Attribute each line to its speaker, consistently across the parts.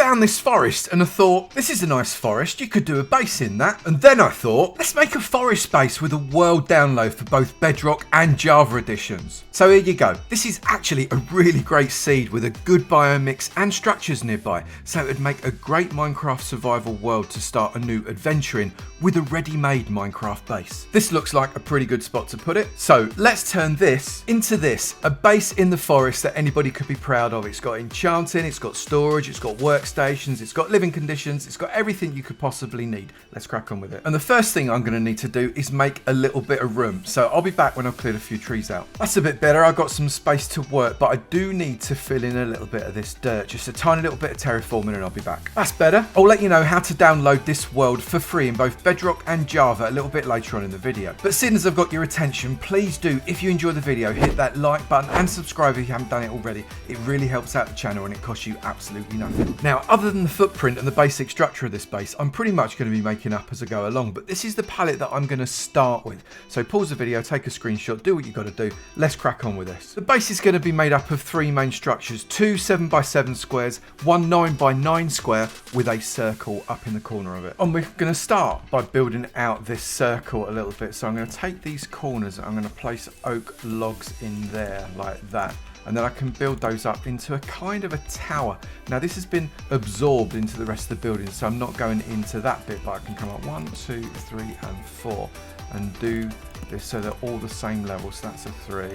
Speaker 1: found this forest and I thought, this is a nice forest, you could do a base in that. And then I thought, let's make a forest base with a world download for both Bedrock and Java editions. So here you go. This is actually a really great seed with a good biome mix and structures nearby, so it would make a great Minecraft survival world to start a new adventure in with a ready-made Minecraft base. This looks like a pretty good spot to put it. So let's turn this into this, a base in the forest that anybody could be proud of. It's got enchanting, it's got storage, it's got workstations, it's got living conditions, it's got everything you could possibly need. Let's crack on with it. And the first thing I'm going to need to do is make a little bit of room. So I'll be back when I've cleared a few trees out. That's a bit better. I've got some space to work, but I do need to fill in a little bit of this dirt, just a tiny little bit of terraforming, and I'll be back. That's better. I'll let you know how to download this world for free in both Bedrock and Java a little bit later on in the video. But seeing as I've got your attention, please do, if you enjoy the video, hit that like button and subscribe if you haven't done it already. It really helps out the channel and it costs you absolutely nothing. Now, other than the footprint and the basic structure of this base, I'm pretty much going to be making up as I go along, but this is the palette that I'm going to start with. So pause the video, take a screenshot, do what you got to do. Let's crack on with this. The base is going to be made up of three main structures, two 7x7 squares, one 9x9 square with a circle up in the corner of it. And we're going to start by building out this circle a little bit. So I'm going to take these corners, I'm going to place oak logs in there like that. And then I can build those up into a kind of a tower. Now this has been absorbed into the rest of the building, so I'm not going into that bit, but I can come up 1, 2, 3, and 4 and do this so they're all the same level. So that's a 3,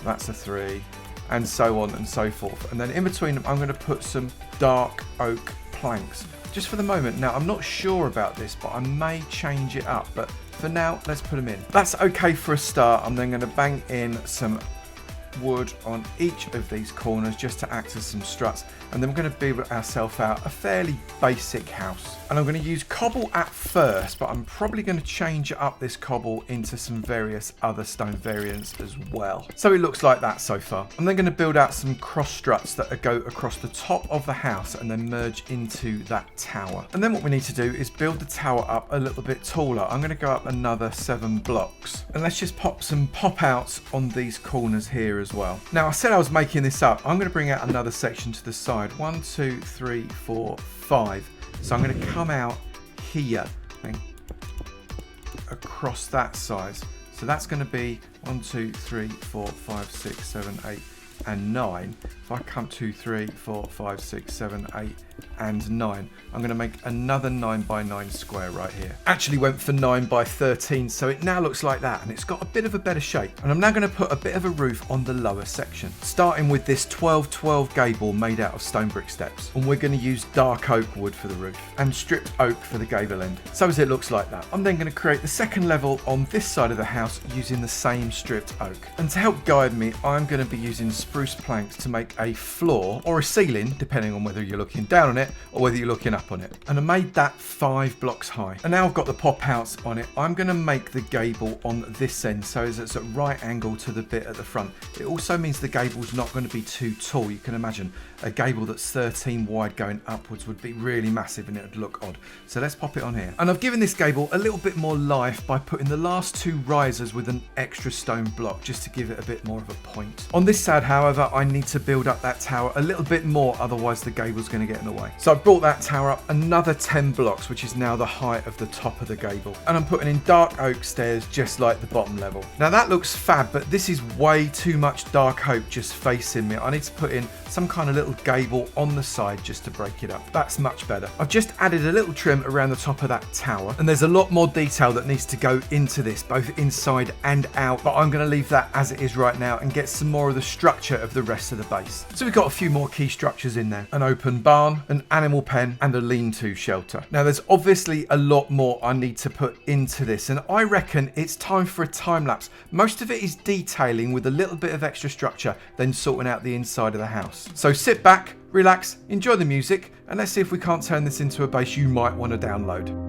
Speaker 1: that's a 3, and so on and so forth. And then in between them, I'm going to put some dark oak planks just for the moment. Now I'm not sure about this, but I may change it up, but for now let's put them in. That's okay for a start. I'm then going to bang in some wood on each of these corners just to act as some struts, and then we're going to build ourselves out a fairly basic house. And I'm going to use cobble at first, but I'm probably going to change up this cobble into some various other stone variants as well. So it looks like that so far. I'm then going to build out some cross struts that go across the top of the house and then merge into that tower. And then what we need to do is build the tower up a little bit taller. I'm going to go up another 7 blocks, and let's just pop some pop outs on these corners here as well. Now I said I was making this up. I'm going to bring out another section to the side. 1, 2, 3, 4, 5. So I'm going to come out here and across that size. So that's going to be 1, 2, 3, 4, 5, 6, 7, 8, and 9. If I come 2, 3, 4, 5, 6, 7, 8, and 9, I'm going to make another 9x9 square right here. Actually went for 9x13, so it now looks like that, and it's got a bit of a better shape. And I'm now going to put a bit of a roof on the lower section, starting with this 12x12 gable made out of stone brick steps. And we're going to use dark oak wood for the roof and stripped oak for the gable end. So as it looks like that. I'm then going to create the second level on this side of the house using the same stripped oak. And to help guide me, I'm going to be using spruce planks to make a floor or a ceiling, depending on whether you're looking down on it or whether you're looking up on it. And I made that 5 blocks high. And now I've got the pop outs on it. I'm going to make the gable on this end so as it's at right angle to the bit at the front. It also means the gable's not going to be too tall. You can imagine a gable that's 13 wide going upwards would be really massive and it would look odd. So let's pop it on here. And I've given this gable a little bit more life by putting the last 2 risers with an extra stone block just to give it a bit more of a point. On this side, however, I need to build up that tower a little bit more, otherwise the gable's going to get in the way. So I've brought that tower up another 10 blocks, which is now the height of the top of the gable. And I'm putting in dark oak stairs just like the bottom level. Now that looks fab, but this is way too much dark oak just facing me. I need to put in some kind of little gable on the side just to break it up. That's much better. I've just added a little trim around the top of that tower, and there's a lot more detail that needs to go into this, both inside and out, but I'm going to leave that as it is right now and get some more of the structure of the rest of the base. So we've got a few more key structures in there. An open barn, an animal pen, and a lean-to shelter. Now there's obviously a lot more I need to put into this, and I reckon it's time for a time lapse. Most of it is detailing with a little bit of extra structure, then sorting out the inside of the house. So sit back, relax, enjoy the music, and let's see if we can't turn this into a base you might want to download.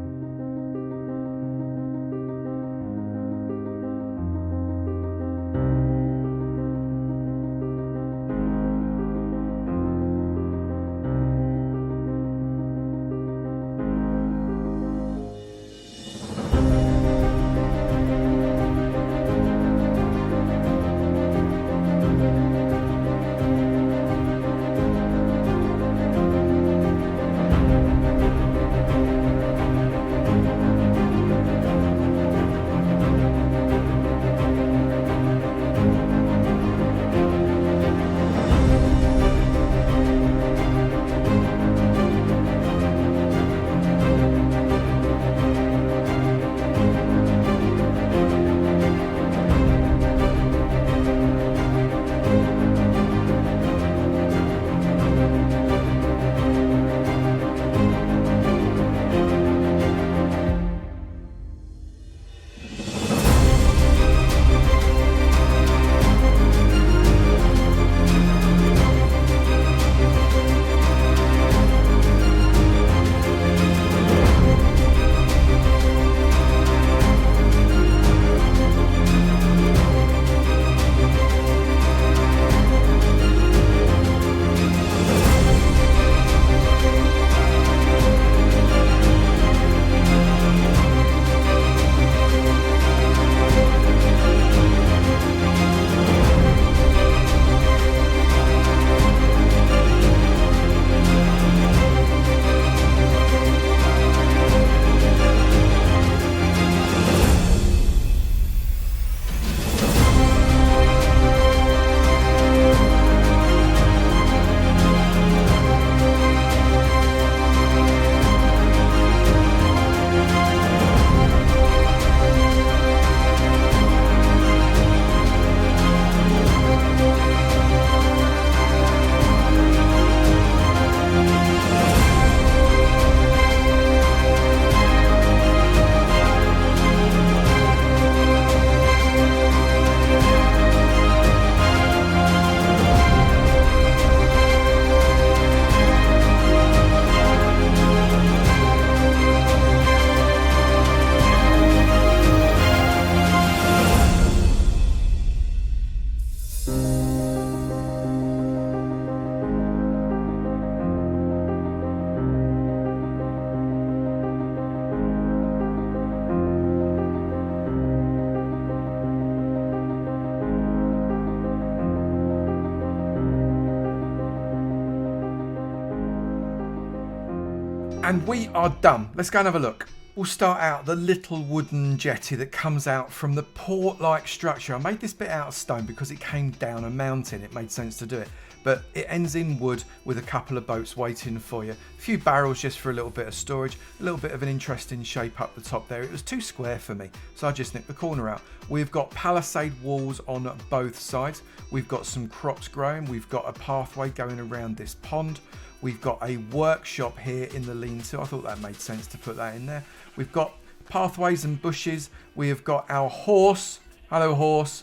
Speaker 1: And we are done. Let's go and have a look. We'll start out the little wooden jetty that comes out from the port-like structure. I made this bit out of stone because it came down a mountain. It made sense to do it. But it ends in wood with a couple of boats waiting for you. A few barrels just for a little bit of storage. A little bit of an interesting shape up the top there. It was too square for me, so I just nipped the corner out. We've got palisade walls on both sides. We've got some crops growing. We've got a pathway going around this pond. We've got a workshop here in the lean-to. I thought that made sense to put that in there. We've got pathways and bushes. We have got our horse. Hello, horse.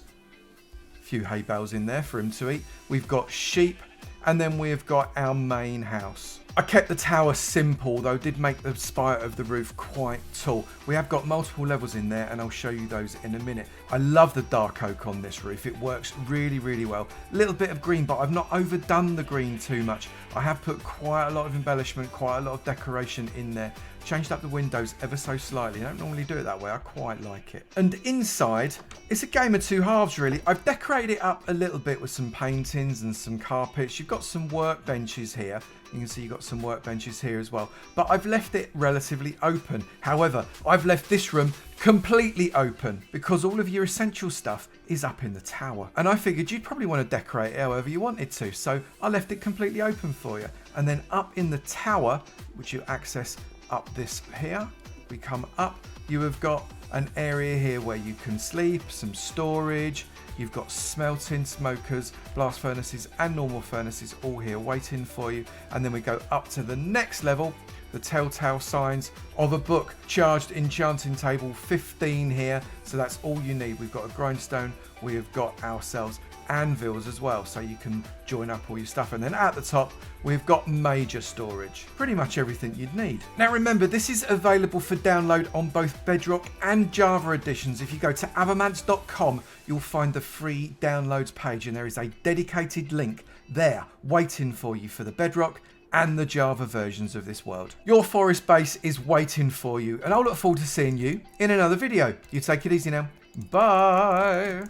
Speaker 1: A few hay bales in there for him to eat. We've got sheep. And then we've got our main house. I kept the tower simple, though did make the spire of the roof quite tall. We have got multiple levels in there, and I'll show you those in a minute. I love the dark oak on this roof. It works really, really well. A little bit of green, but I've not overdone the green too much. I have put quite a lot of embellishment, quite a lot of decoration in there. Changed up the windows ever so slightly. I don't normally do it that way. I quite like it. And inside, it's a game of two halves, really. I've decorated it up a little bit with some paintings and some carpets. You've got some workbenches here. You can see you've got some workbenches here as well. But I've left it relatively open. However, I've left this room completely open because all of your essential stuff is up in the tower. And I figured you'd probably want to decorate it however you wanted to. So I left it completely open for you. And then up in the tower, which you access up this here, we come up, you have got an area here where you can sleep, some storage. You've got smelting smokers, blast furnaces and normal furnaces all here waiting for you. And then we go up to the next level, the telltale signs of a book. Charged enchanting table 15 here, so that's all you need. We've got a grindstone, we have got ourselves anvils as well, so you can join up all your stuff. And then at the top we've got major storage, pretty much everything you'd need. Now remember, this is available for download on both Bedrock and Java editions. If you go to avamance.com, you'll find the free downloads page, and there is a dedicated link there waiting for you for the Bedrock and the Java versions of this world. Your forest base is waiting for you, and I'll look forward to seeing you in another video. You take it easy now. Bye.